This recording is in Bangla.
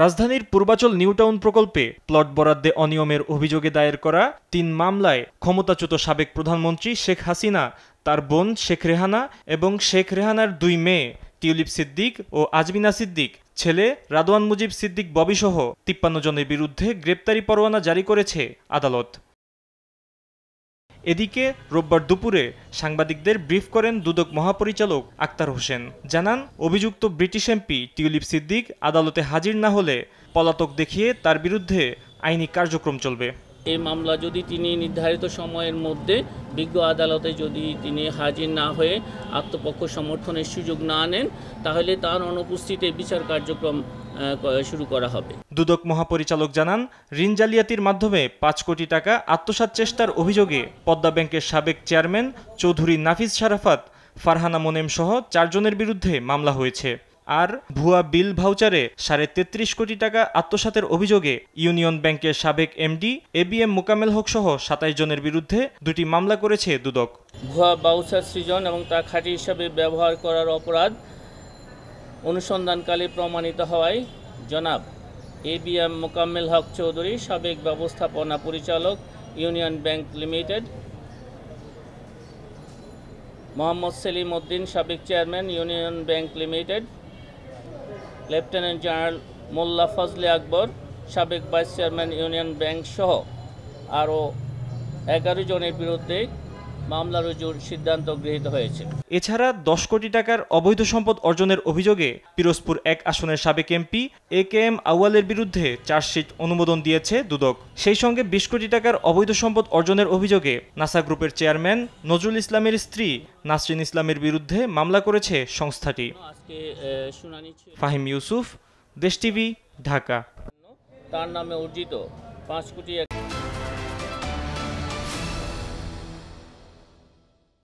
রাজধানীর পূর্বাচল নিউটাউন প্রকল্পে প্লট বরাদ্দে অনিয়মের অভিযোগে দায়ের করা ৩ মামলায় ক্ষমতাচ্যুত সাবেক প্রধানমন্ত্রী শেখ হাসিনা, তার বোন শেখ রেহানা এবং শেখ রেহানার ২ মেয়ে টিউলিপ সিদ্দিক ও আজমিনা সিদ্দিক, ছেলে রাদওয়ান মুজিব সিদ্দিক ববিসহ ৫৩ জনের বিরুদ্ধে গ্রেপ্তারি পরোয়ানা জারি করেছে আদালত। এদিকে রোববার দুপুরে সাংবাদিকদের ব্রিফ করেন দুদক মহাপরিচালক আক্তার হোসেন। জানান, অভিযুক্ত ব্রিটিশ এমপি টিউলিপ সিদ্দিক আদালতে হাজির না হলে পলাতক দেখিয়ে তার বিরুদ্ধে আইনি কার্যক্রম চলবে। এই মামলা যদি তিনি নির্ধারিত সময়ের মধ্যে বিজ্ঞ আদালতে যদি তিনি হাজির না হয়ে আত্মপক্ষ সমর্থনের সুযোগ না নেন, তাহলে তার অনুপস্থিতিতে বিচার কার্যক্রম শুরু করা হবে। দুদক মহাপরিচালক জানান, ঋণ জালিয়াতির মাধ্যমে ৫ কোটি টাকা আত্মসাৎ চেষ্টার অভিযোগে পদ্মা ব্যাংকের সাবেক চেয়ারম্যান চৌধুরী নাফিস শারাফাত, ফারহানা মোনেম সহ ৪ জনের বিরুদ্ধে মামলা হয়েছে। আর ভুয়া বিল ভাউচারে ৩.৩৫ কোটি টাকা আত্মসাতের অভিযোগে ইউনিয়ন ব্যাংকের সাবেক এমডি এবিএম মোকাম্মেল হক সহ ২৭ জনের বিরুদ্ধে ২টি মামলা করেছে দুদক। ভুয়া ভাউচার সৃজন এবং তা খাঁটি হিসাবে ব্যবহার করার অপরাধ অনুসন্ধানকালে প্রমাণিত হওয়ায় জনাব এবিএম মোকাম্মেল হক চৌধুরী, সাবেক ব্যবস্থাপনা পরিচালক, Union Bank Limited, Mohammad Selim Uddin, সাবেক chairman, Union Bank Limited, lieutenant general Molla Fazle Akbar, সাবেক ভাইস চেয়ারম্যান, ইউনিয়ন ব্যাংক সহ আরও ১১ জনের বিরুদ্ধে মামলা রুজুর সিদ্ধান্ত গৃহীত হয়েছে। এছাড়া ১০ কোটি টাকার অবৈধ সম্পদ অর্জনের অভিযোগে পিরোজপুর ১ আসনের সাবেক এমপি AKM আউয়ালের বিরুদ্ধে চার্জশিট অনুমোদন দিয়েছে দুদক। সেই সঙ্গে ২০ কোটি টাকার অবৈধ সম্পদ অর্জনের অভিযোগে নাসা গ্রুপের চেয়ারম্যান নজরুল ইসলামের স্ত্রী নাসরিন ইসলামের বিরুদ্ধে মামলা করেছে সংস্থাটি। ফাহিম ইউসুফ, দেশ টিভি, ঢাকা। তার নামে অর্জিত ৫ কোটি